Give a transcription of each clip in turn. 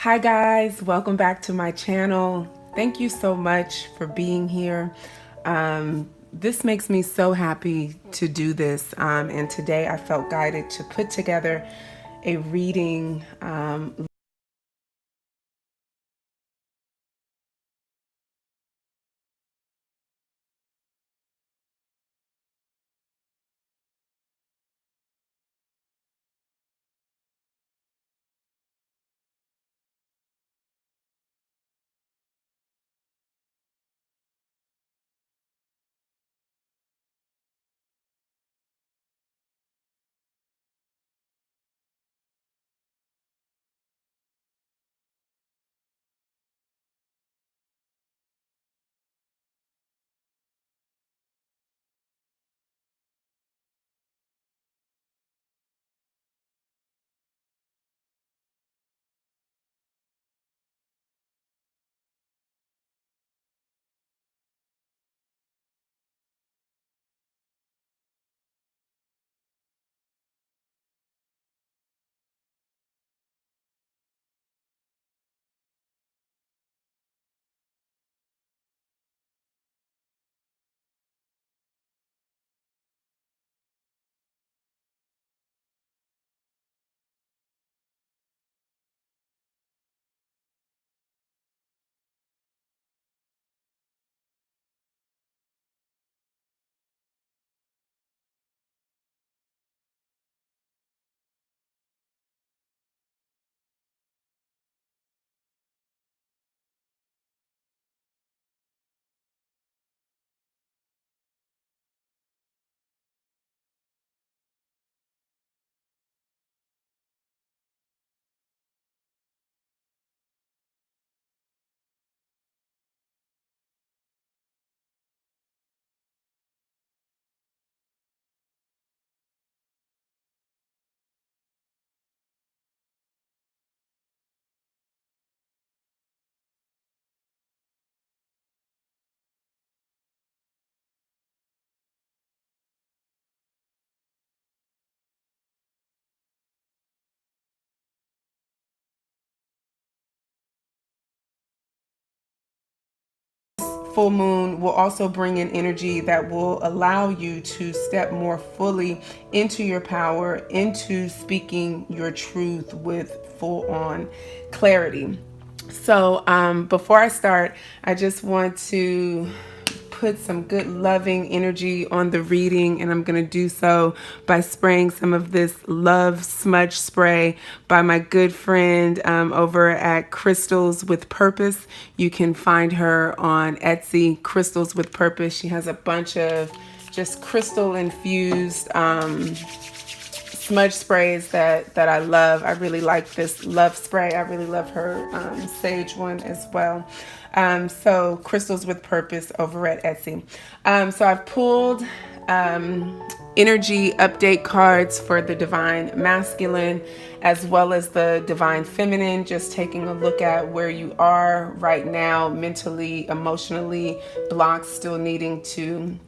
Hi guys, welcome back to my channel. Thank you so much for being here. This makes me so happy to do this, and today I felt guided to put together a reading. Full moon will also bring in energy that will allow you to step more fully into your power, into speaking your truth with full on clarity. So, before I start, I just want to put some good loving energy on the reading, and I'm going to do so by spraying some of this love smudge spray by my good friend over at Crystals with Purpose. You can find her on Etsy, Crystals with Purpose. She has a bunch of just crystal infused smudge sprays that I love. I really like this love spray. I really love her sage one as well. So Crystals with Purpose over at Etsy. So I've pulled energy update cards for the divine masculine as well as the divine feminine, just taking a look at where you are right now mentally, emotionally, blocks still needing to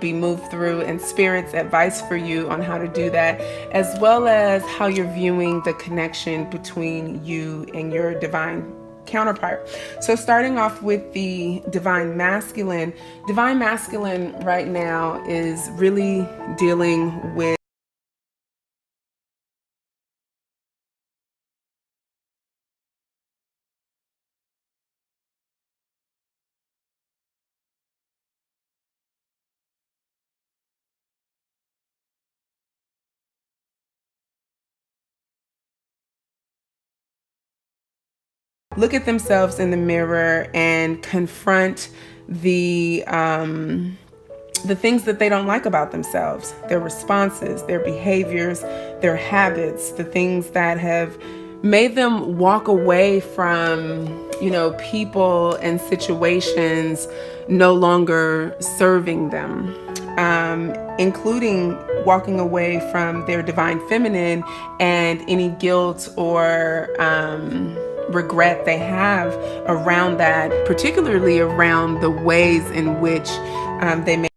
be moved through, and spirit's advice for you on how to do that, as well as how you're viewing the connection between you and your divine counterpart. So starting off with the divine masculine right now is really dealing with look at themselves in the mirror and confront the things that they don't like about themselves, their responses, their behaviors, their habits, the things that have made them walk away from, people and situations no longer serving them, including walking away from their divine feminine and any guilt or regret they have around that, particularly around the ways in which they may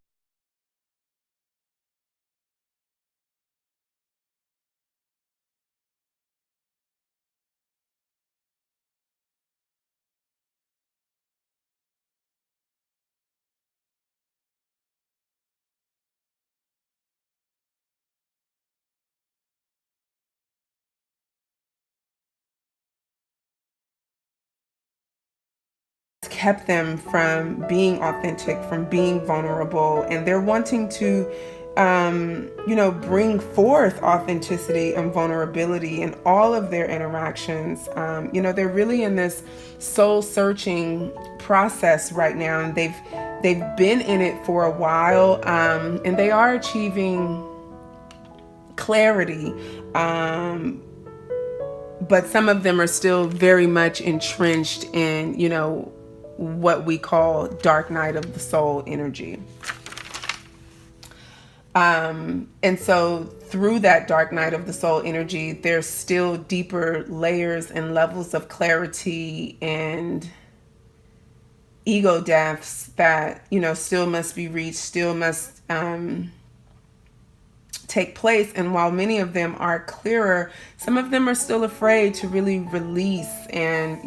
kept them from being authentic, from being vulnerable, and they're wanting to bring forth authenticity and vulnerability in all of their interactions. They're really in this soul searching process right now, and they've been in it for a while, and they are achieving clarity. But some of them are still very much entrenched in, what we call dark night of the soul energy. And so through that dark night of the soul energy, there's still deeper layers and levels of clarity and ego deaths that, still must be reached, still must take place. And while many of them are clearer, some of them are still afraid to really release and,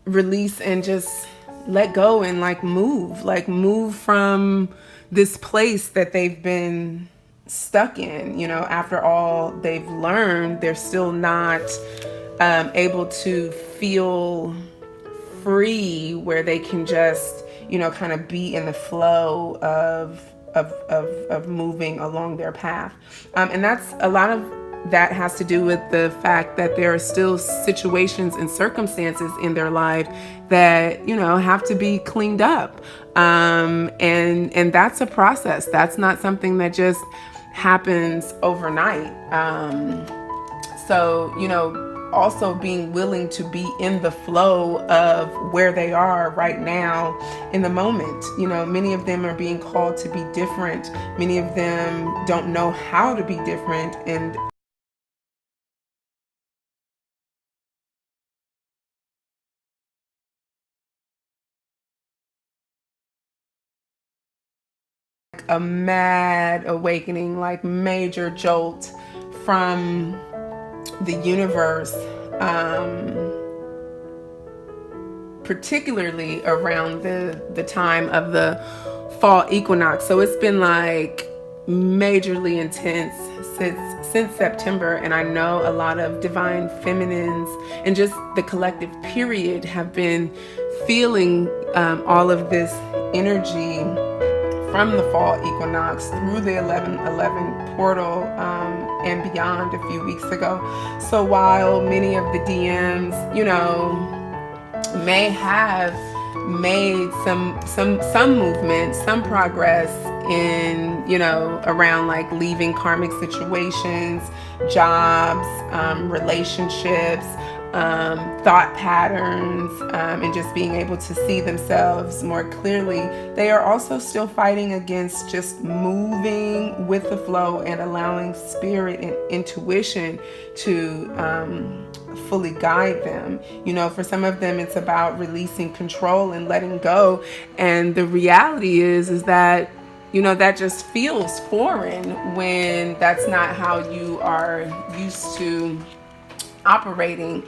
release and just let go and move from this place that they've been stuck in. After all they've learned, they're still not able to feel free where they can just, kind of be in the flow of moving along their path. And that's a lot of that has to do with the fact that there are still situations and circumstances in their life that, have to be cleaned up. And that's a process. That's not something that just happens overnight. So, also being willing to be in the flow of where they are right now in the moment. Many of them are being called to be different. Many of them don't know how to be different, and a mad awakening, like major jolt from the universe, particularly around the time of the fall equinox. So it's been like majorly intense since September, and I know a lot of divine feminines and just the collective period have been feeling all of this energy from the fall equinox through the 11/11 portal and beyond a few weeks ago. So while many of the DMs, may have made some movement, some progress in, around like leaving karmic situations, jobs, relationships, thought patterns, and just being able to see themselves more clearly, they are also still fighting against just moving with the flow and allowing spirit and intuition to fully guide them. For some of them, it's about releasing control and letting go. And the reality is that, that just feels foreign when that's not how you are used to operating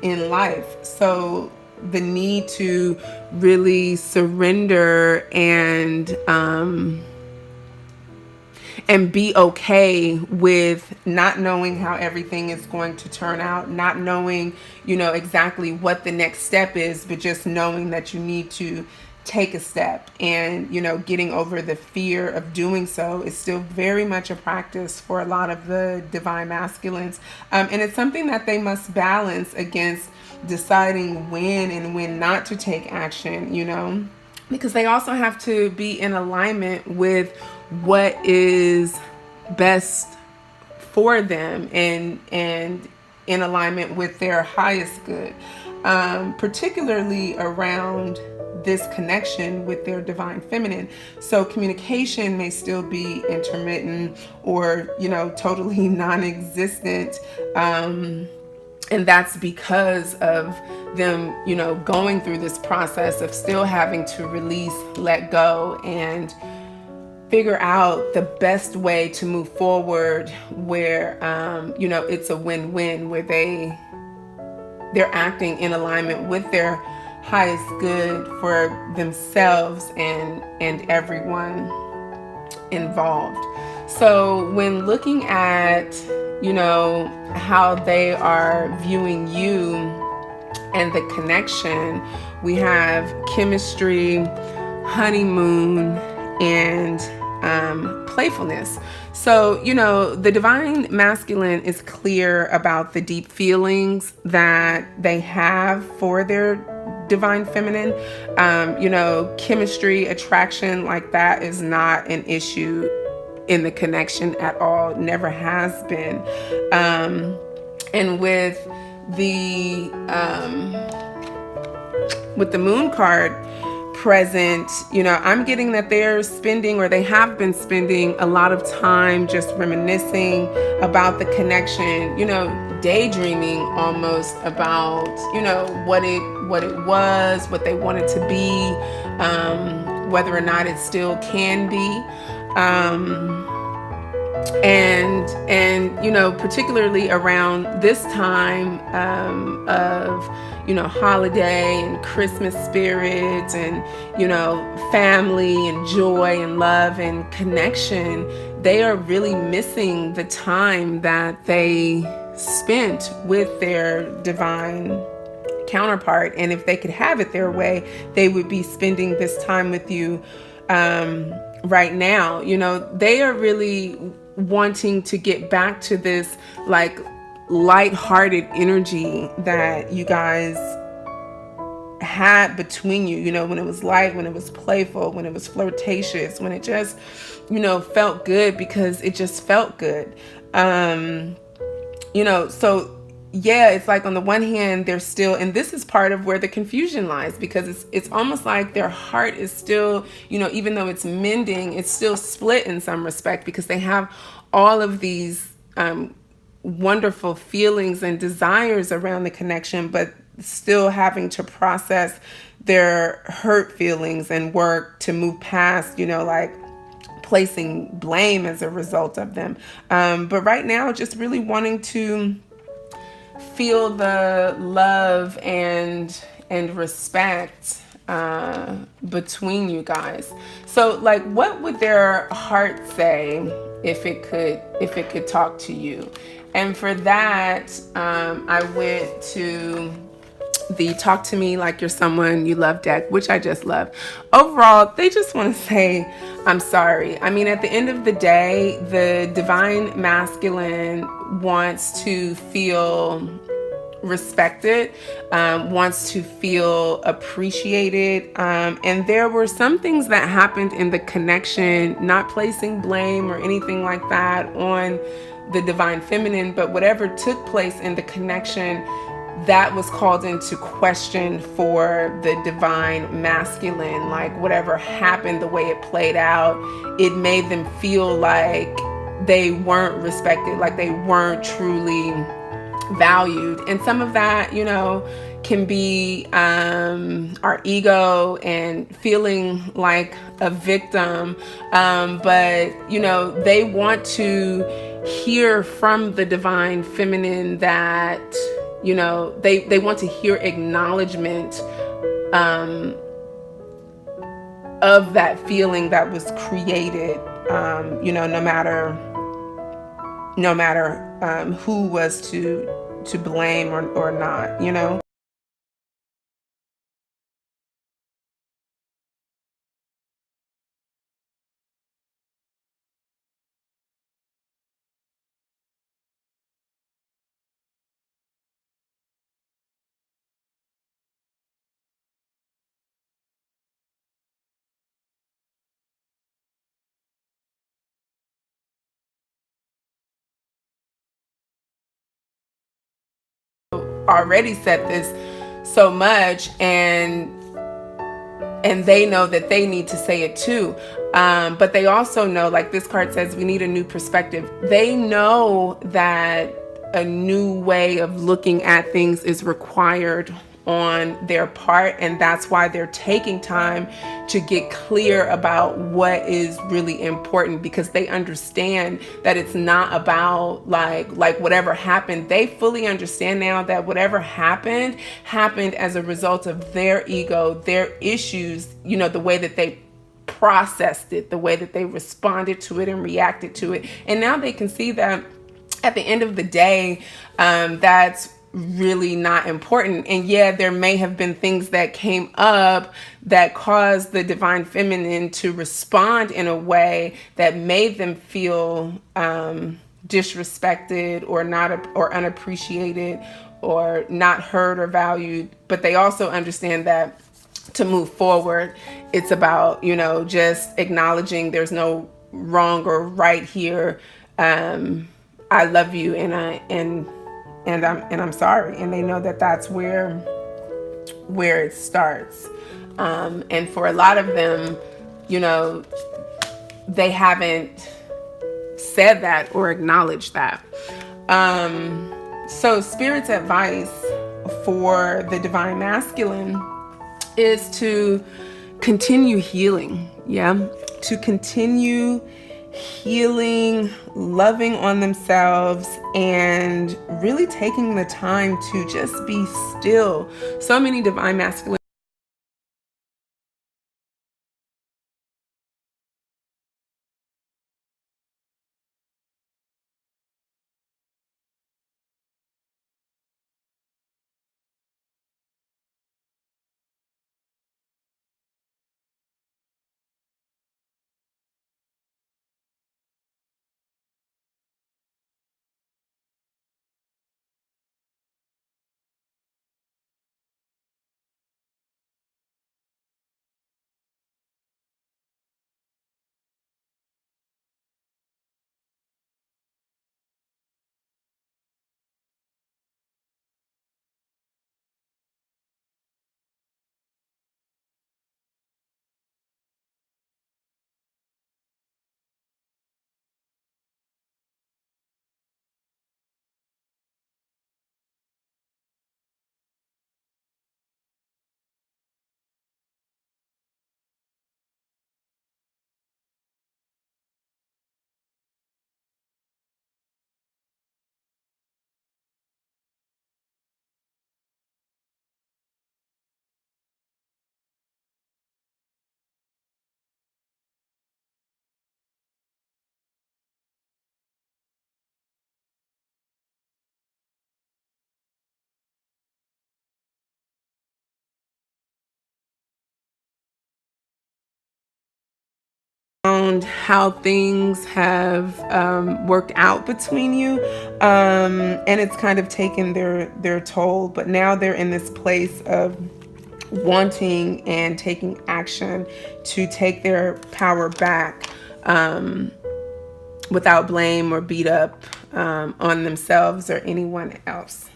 in life. So the need to really surrender and be okay with not knowing how everything is going to turn out, not knowing, exactly what the next step is, but just knowing that you need to take a step, and getting over the fear of doing so is still very much a practice for a lot of the divine masculines, and it's something that they must balance against deciding when and when not to take action, because they also have to be in alignment with what is best for them and in alignment with their highest good, particularly around this connection with their divine feminine. So communication may still be intermittent or, totally non-existent. And that's because of them, going through this process of still having to release, let go, and figure out the best way to move forward where, it's a win-win, where they're acting in alignment with their highest good for themselves and everyone involved. So when looking at, how they are viewing you and the connection. We have chemistry, honeymoon, and playfulness. So, the divine masculine is clear about the deep feelings that they have for their divine feminine. Chemistry, attraction like that is not an issue in the connection at all. Never has been. And with the moon card present, I'm getting that they're spending, or they have been spending, a lot of time just reminiscing about the connection, daydreaming almost about, what it was, what they wanted to be, whether or not it still can be. And particularly around this time of holiday and Christmas spirit and family and joy and love and connection, they are really missing the time that they spent with their divine counterpart. And if they could have it their way, they would be spending this time with you right now. They are really wanting to get back to this like lighthearted energy that you guys had between you, when it was light, when it was playful, when it was flirtatious, when it just, felt good because it just felt good. So yeah, it's like on the one hand, they're still, and this is part of where the confusion lies, because it's almost like their heart is still, even though it's mending, it's still split in some respect, because they have all of these wonderful feelings and desires around the connection, but still having to process their hurt feelings and work to move past, like placing blame as a result of them. But right now, just really wanting to feel the love and respect between you guys. So like, what would their heart say if it could talk to you? And for that, I went to the Talk to Me Like You're Someone You Love deck, which I just love. Overall, they just want to say, I'm sorry. I mean, at the end of the day, the divine masculine wants to feel respected, wants to feel appreciated. And there were some things that happened in the connection, not placing blame or anything like that on the divine feminine, but whatever took place in the connection, that was called into question for the divine masculine. Like whatever happened, the way it played out, it made them feel like they weren't respected, like they weren't truly valued. And some of that, can be our ego and feeling like a victim. But, they want to hear from the divine feminine that, they want to hear acknowledgement of that feeling that was created, no matter who was to blame or not, already said this so much, and they know that they need to say it too. But they also know, like this card says, we need a new perspective. They know that a new way of looking at things is required on their part, and that's why they're taking time to get clear about what is really important, because they understand that it's not about like whatever happened. They fully understand now that whatever happened as a result of their ego, their issues, the way that they processed it, the way that they responded to it and reacted to it. And now they can see that at the end of the day, that's really not important. And yeah, there may have been things that came up that caused the divine feminine to respond in a way that made them feel disrespected or not or unappreciated or not heard or valued. But they also understand that to move forward, it's about, just acknowledging there's no wrong or right here. I love you, and I'm sorry, and they know that that's where it starts. And for a lot of them, they haven't said that or acknowledged that. So Spirit's advice for the divine masculine is to continue healing. To continue healing, loving on themselves, and really taking the time to just be still. So many divine masculine around how things have worked out between you, and it's kind of taken their toll. But now they're in this place of wanting and taking action to take their power back, without blame or beat up on themselves or anyone else.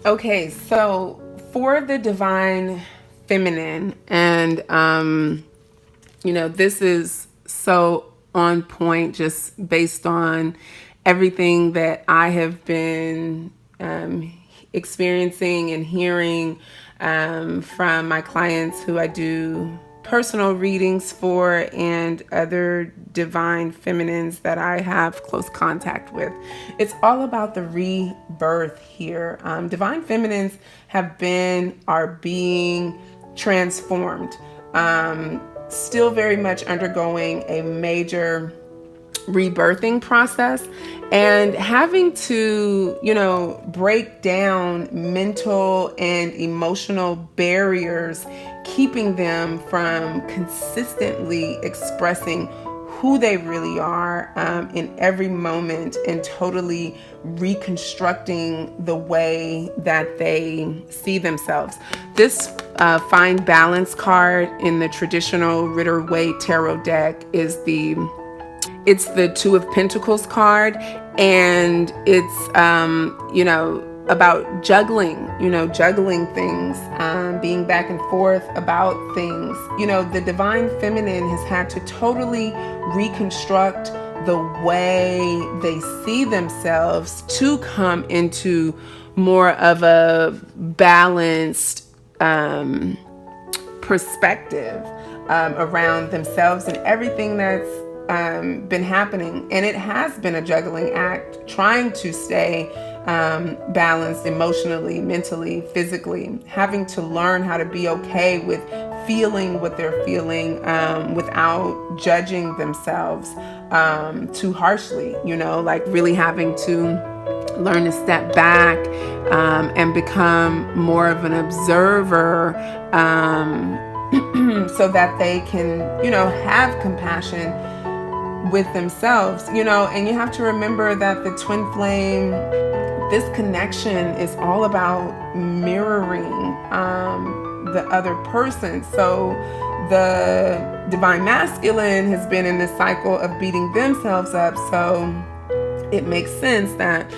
Okay, so for the divine feminine, and this is so on point just based on everything that I have been experiencing and hearing from my clients who I do personal readings for, and other divine feminines that I have close contact with. It's all about the rebirth here. Divine feminines are being transformed, still very much undergoing a major rebirthing process, and having to, break down mental and emotional barriers, keeping them from consistently expressing who they really are in every moment, and totally reconstructing the way that they see themselves. This Find Balance card in the traditional Rider-Waite tarot deck is it's the Two of Pentacles card, and it's about juggling things, being back and forth about things. The divine feminine has had to totally reconstruct the way they see themselves to come into more of a balanced perspective around themselves and everything that's been happening. And it has been a juggling act, trying to stay balanced emotionally, mentally, physically, having to learn how to be okay with feeling what they're feeling without judging themselves too harshly, like really having to learn to step back and become more of an observer, so that they can, have compassion with themselves, and you have to remember that the twin flame, this connection is all about mirroring the other person. So the divine masculine has been in this cycle of beating themselves up. So it makes sense that,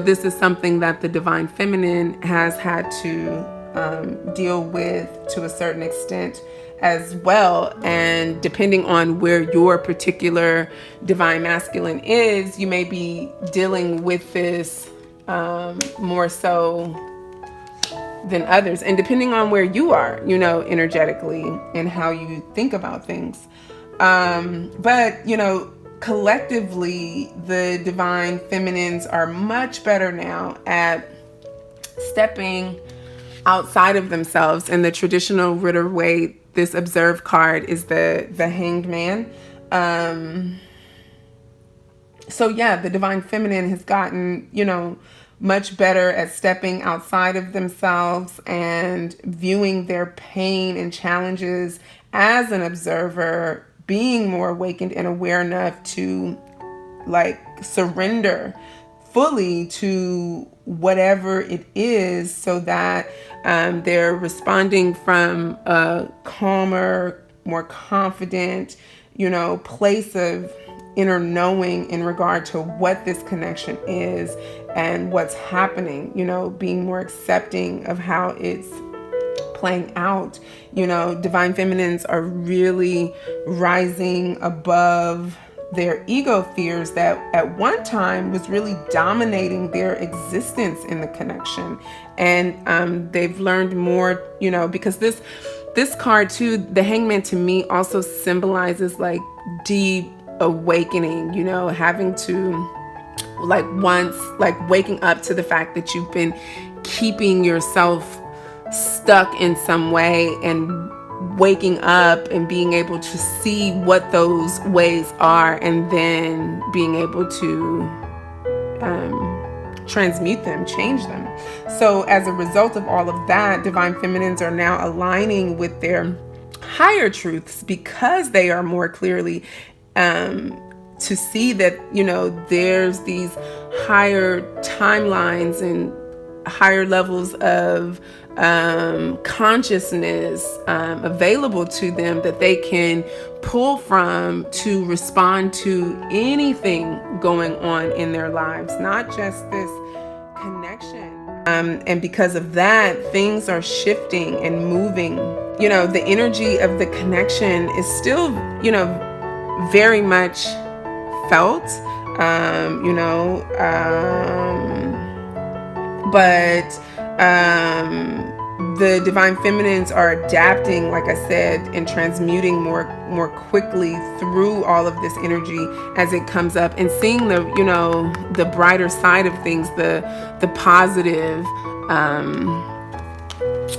this is something that the divine feminine has had to deal with to a certain extent as well. And depending on where your particular divine masculine is, you may be dealing with this more so than others, and depending on where you are, energetically and how you think about things. But collectively, the divine feminines are much better now at stepping outside of themselves. In the traditional Ritter Waite, this observe card is the Hanged Man. So yeah, the divine feminine has gotten, much better at stepping outside of themselves and viewing their pain and challenges as an observer, being more awakened and aware enough to surrender fully to whatever it is, so that they're responding from a calmer, more confident, place of inner knowing in regard to what this connection is and what's happening, being more accepting of how it's playing out. Divine feminines are really rising above their ego fears that at one time was really dominating their existence in the connection. And they've learned more, because this card too, the Hangman, to me also symbolizes deep awakening, having to waking up to the fact that you've been keeping yourself stuck in some way, and waking up and being able to see what those ways are, and then being able to transmute them, change them. So as a result of all of that, divine feminines are now aligning with their higher truths, because they are more clearly to see that, there's these higher timelines and higher levels of consciousness available to them that they can pull from to respond to anything going on in their lives, not just this connection. And because of that, things are shifting and moving. The energy of the connection is still, very much felt, but the divine feminines are adapting, like I said, and transmuting more quickly through all of this energy as it comes up, and seeing the brighter side of things, the positive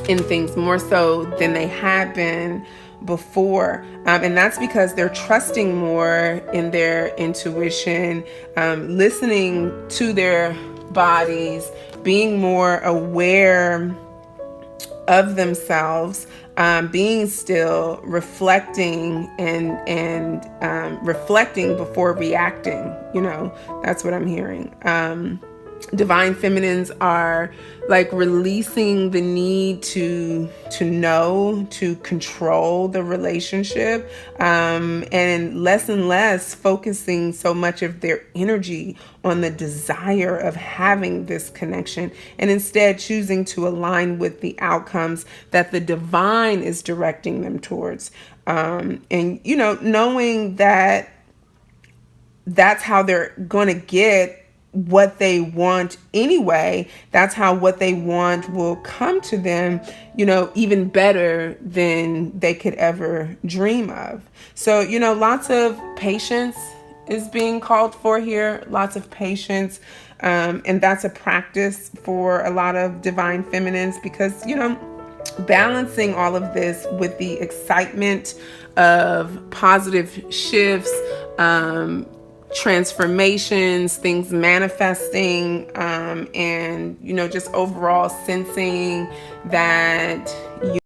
in things more so than they had been before. And that's because they're trusting more in their intuition, listening to their bodies, being more aware of themselves, being still, reflecting and reflecting before reacting. That's what I'm hearing. Divine feminines are releasing the need to know, to control the relationship, and less focusing so much of their energy on the desire of having this connection, and instead choosing to align with the outcomes that the divine is directing them towards. And knowing that that's how they're going to get what they want anyway. That's how what they want will come to them, even better than they could ever dream of. So, lots of patience is being called for here, lots of patience. And that's a practice for a lot of divine feminines, because, balancing all of this with the excitement of positive shifts, transformations, things manifesting, and, just overall sensing that you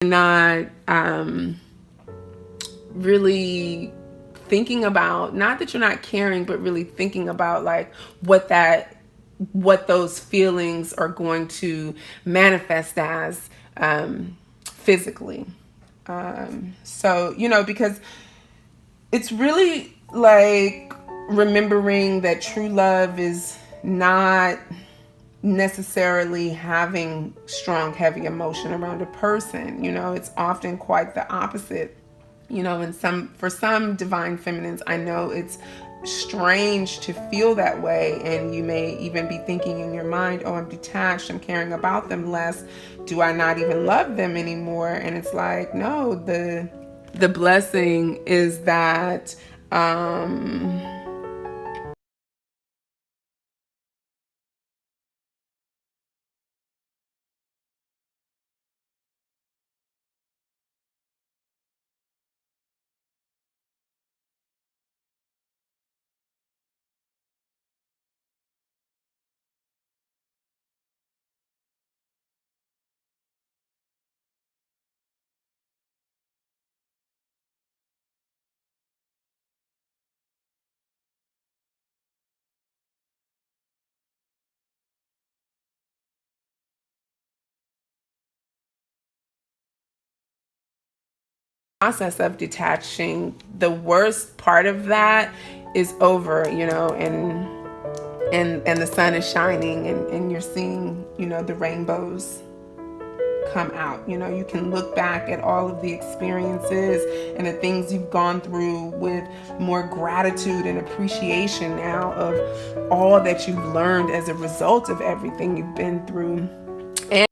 not really thinking about, not that you're not caring, but really thinking about like what those feelings are going to manifest as, physically. So, because it's really like remembering that true love is not necessarily having strong, heavy emotion around a person. It's often quite the opposite. And for some divine feminines, I know it's strange to feel that way, and you may even be thinking in your mind, oh, I'm detached, I'm caring about them less, do I not even love them anymore? And it's like, no, the blessing is that process of detaching, the worst part of that is over, and the sun is shining, and you're seeing, the rainbows come out. You can look back at all of the experiences and the things you've gone through with more gratitude and appreciation now of all that you've learned as a result of everything you've been through. And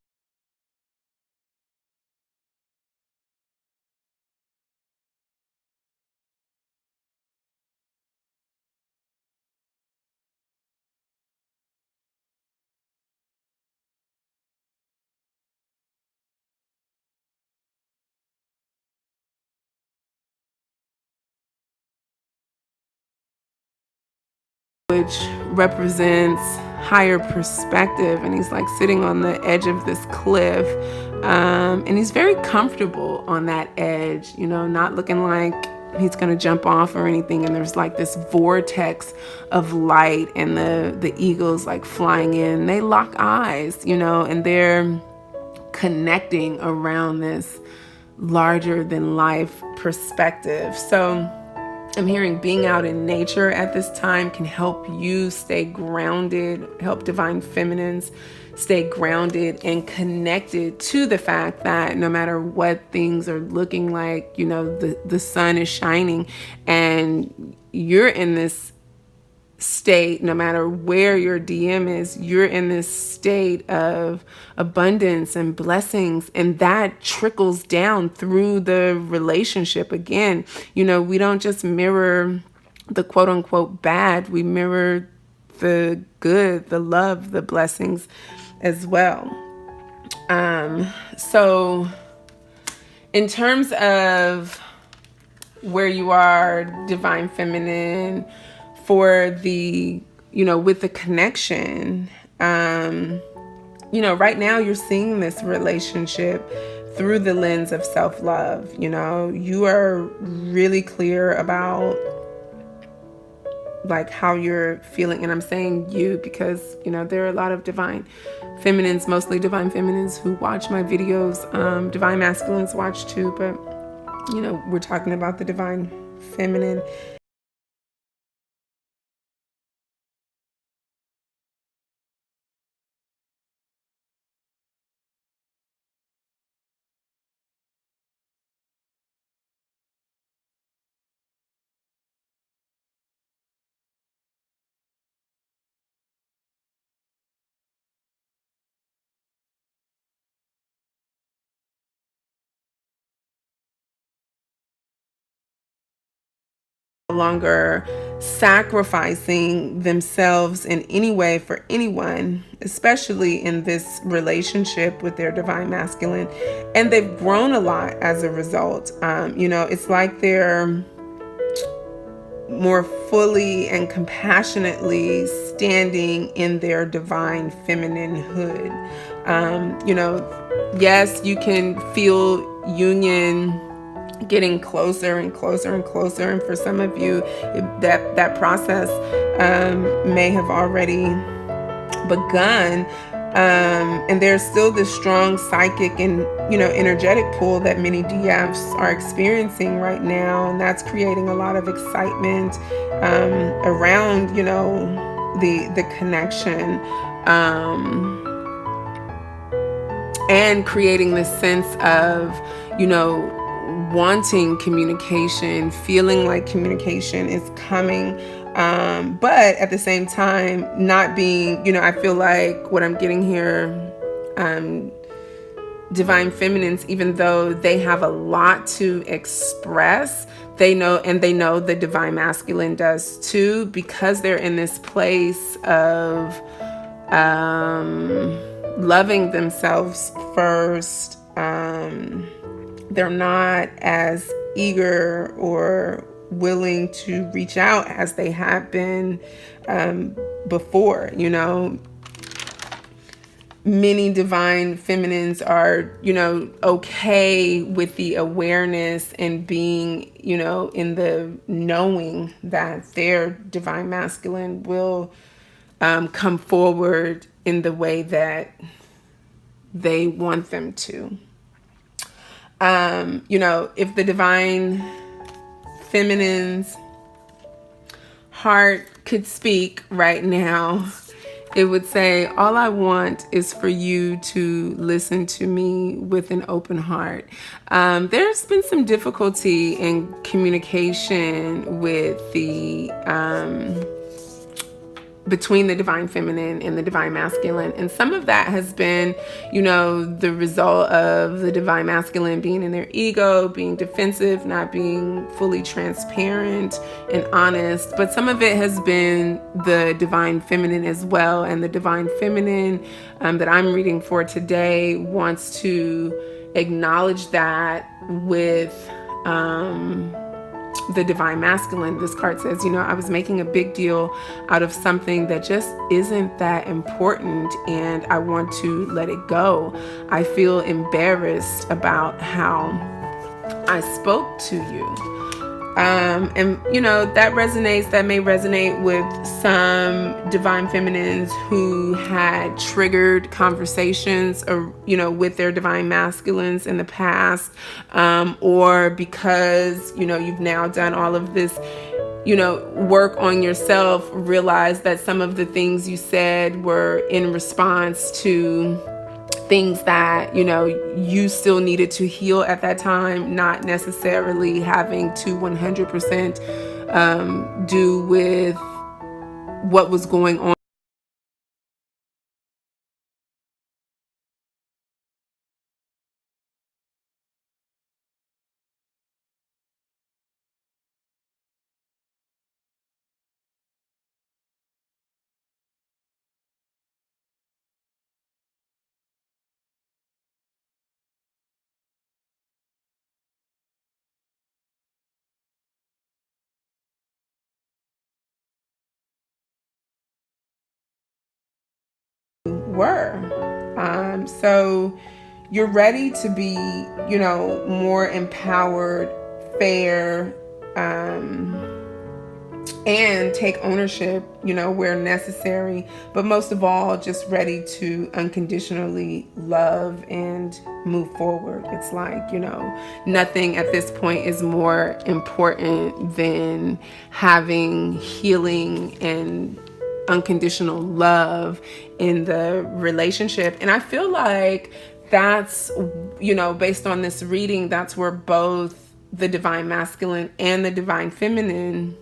which represents higher perspective, and he's like sitting on the edge of this cliff, and he's very comfortable on that edge, not looking like he's going to jump off or anything. And there's like this vortex of light, and the eagles like flying in. They lock eyes, and they're connecting around this larger than life perspective. So I'm hearing being out in nature at this time can help you stay grounded, help divine feminines stay grounded and connected to the fact that no matter what things are looking like, the sun is shining and you're in this state. No matter where your DM is, you're in this state of abundance and blessings, and that trickles down through the relationship. Again, we don't just mirror the quote unquote bad, we mirror the good, the love, the blessings as well. So in terms of where you are, divine feminine, for the, with the connection, right now you're seeing this relationship through the lens of self-love. You are really clear about like how you're feeling. And I'm saying you because, there are a lot of divine feminines, mostly divine feminines, who watch my videos. Divine masculines watch too, but, we're talking about the divine feminine. Longer sacrificing themselves in any way for anyone, especially in this relationship with their divine masculine. And they've grown a lot as a result. It's like they're more fully and compassionately standing in their divine feminine-hood. Yes, you can feel union getting closer and closer and closer, and for some of you that process may have already begun, and there's still this strong psychic and energetic pull that many DFs are experiencing right now, and that's creating a lot of excitement around the connection, and creating this sense of wanting communication, feeling like communication is coming, but at the same time not being, I feel like what I'm getting here, divine feminines, even though they have a lot to express, they know the divine masculine does too, because they're in this place of loving themselves first. They're not as eager or willing to reach out as they have been before. Many divine feminines are, okay with the awareness and being, in the knowing that their divine masculine will come forward in the way that they want them to. If the divine feminine's heart could speak right now, it would say, all I want is for you to listen to me with an open heart. There's been some difficulty in communication with the between the divine feminine and the divine masculine. And some of that has been, the result of the divine masculine being in their ego, being defensive, not being fully transparent and honest. But some of it has been the divine feminine as well. And the divine feminine that I'm reading for today wants to acknowledge that with the divine masculine. This card says, I was making a big deal out of something that just isn't that important, and I want to let it go. I feel embarrassed about how I spoke to you. And that may resonate with some divine feminines who had triggered conversations with their divine masculines in the past, or because you've now done all of this work on yourself, realize that some of the things you said were in response to things that you still needed to heal at that time, not necessarily having to 100% do with what was going on. So you're ready to be, more empowered, fair, and take ownership, where necessary, but most of all, just ready to unconditionally love and move forward. It's like, nothing at this point is more important than having healing and unconditional love in the relationship. And I feel like that's, based on this reading, that's where both the divine masculine and the divine feminine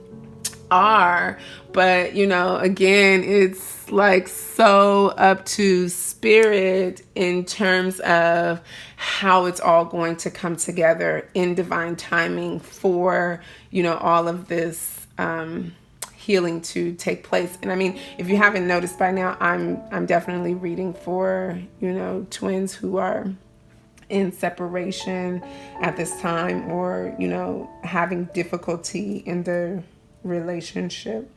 are. But again, it's like so up to spirit in terms of how it's all going to come together in divine timing for all of this healing to take place. And I mean, if you haven't noticed by now, I'm definitely reading for twins who are in separation at this time, or having difficulty in the relationship.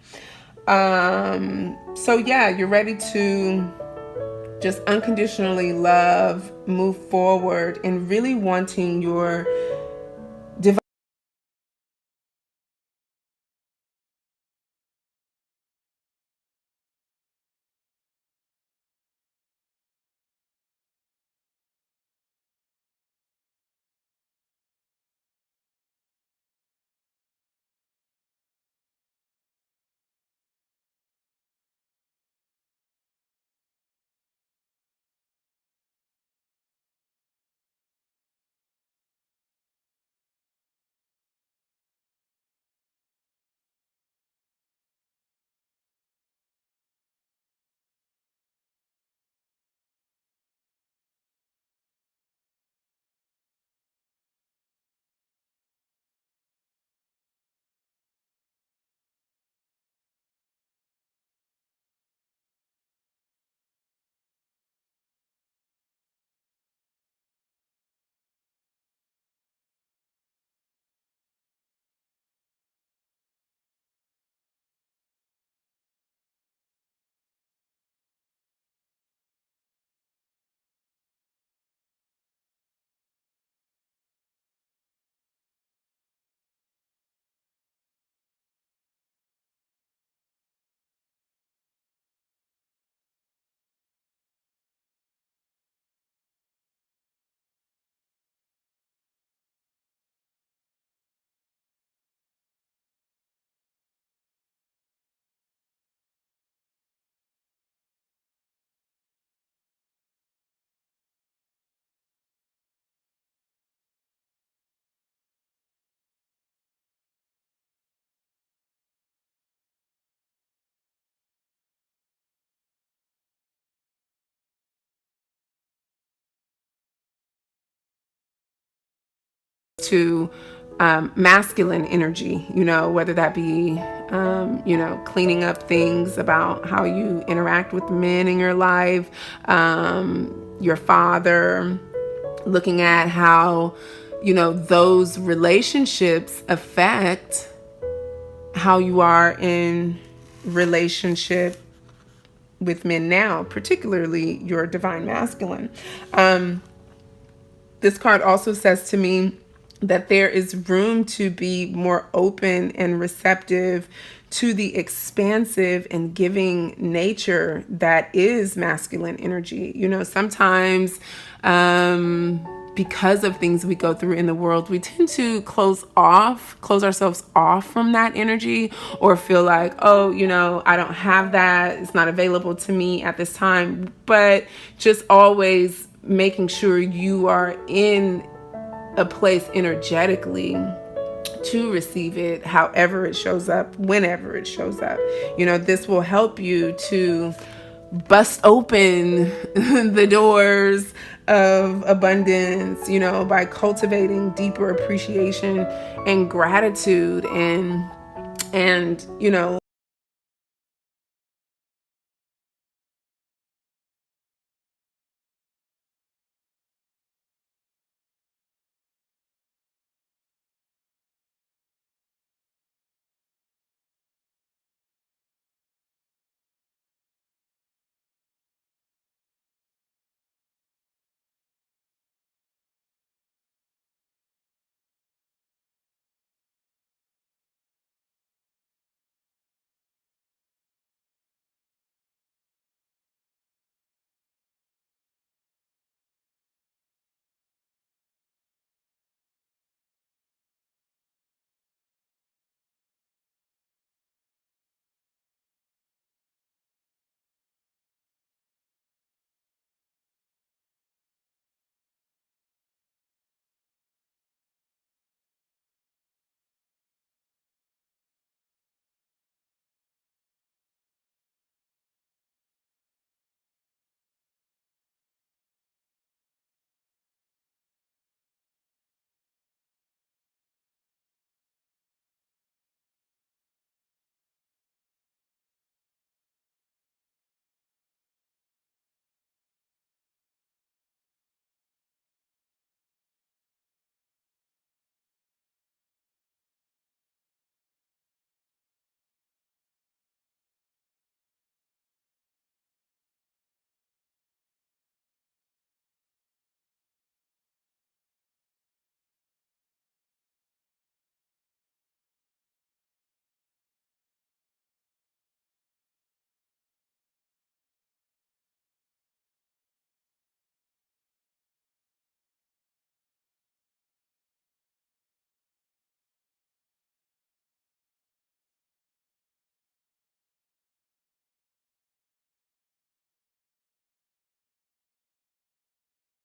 So yeah, you're ready to just unconditionally love, move forward, and really wanting your divine to masculine energy, whether that be, cleaning up things about how you interact with men in your life, your father, looking at how, those relationships affect how you are in relationship with men now, particularly your divine masculine. This card also says to me, that there is room to be more open and receptive to the expansive and giving nature that is masculine energy. You know, sometimes because of things we go through in the world, we tend to close ourselves off from that energy, or feel like, oh, you know, I don't have that. It's not available to me at this time. But just always making sure you are in a place energetically to receive it, however it shows up, whenever it shows up. You know, this will help you to bust open the doors of abundance, you know, by cultivating deeper appreciation and gratitude, and you know,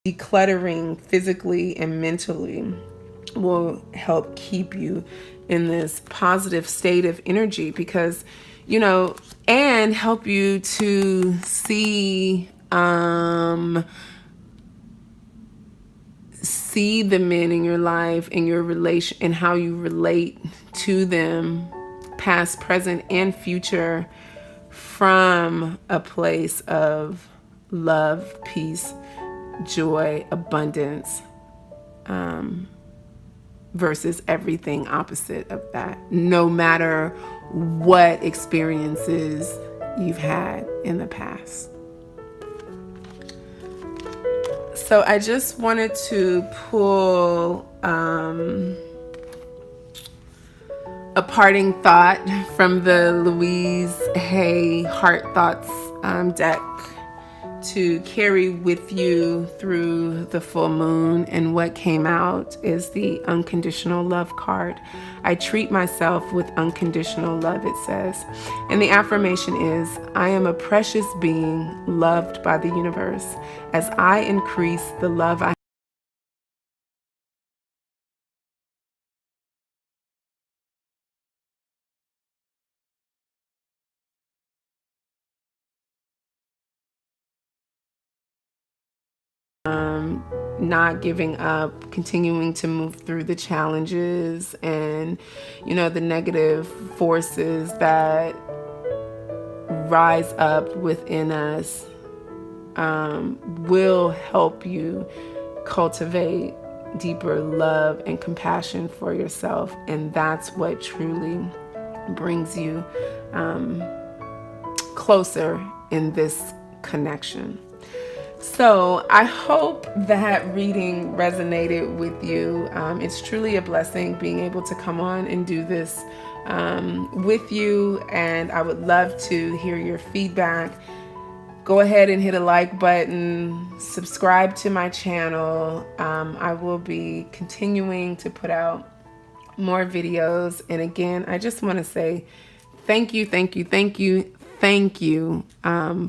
decluttering physically and mentally will help keep you in this positive state of energy, because, you know, and help you to see the men in your life and your relation and how you relate to them, past, present, and future, from a place of love, peace, joy, abundance, versus everything opposite of that, no matter what experiences you've had in the past. So I just wanted to pull a parting thought from the Louise Hay Heart Thoughts deck to carry with you through the full moon. And what came out is the unconditional love card. I treat myself with unconditional love, it says. And the affirmation is, I am a precious being loved by the universe. As I increase the love I not giving up, continuing to move through the challenges and, you know, the negative forces that rise up within us, will help you cultivate deeper love and compassion for yourself. And that's what truly brings you closer in this connection. So I hope that reading resonated with you. It's truly a blessing being able to come on and do this with you, and I would love to hear your feedback. Go ahead and hit a like button, subscribe to my channel. I will be continuing to put out more videos. And again, I just want to say thank you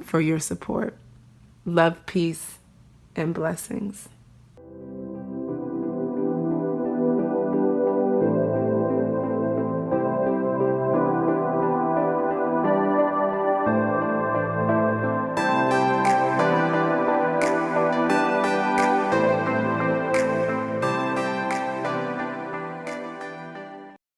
for your support. Love, peace, and blessings.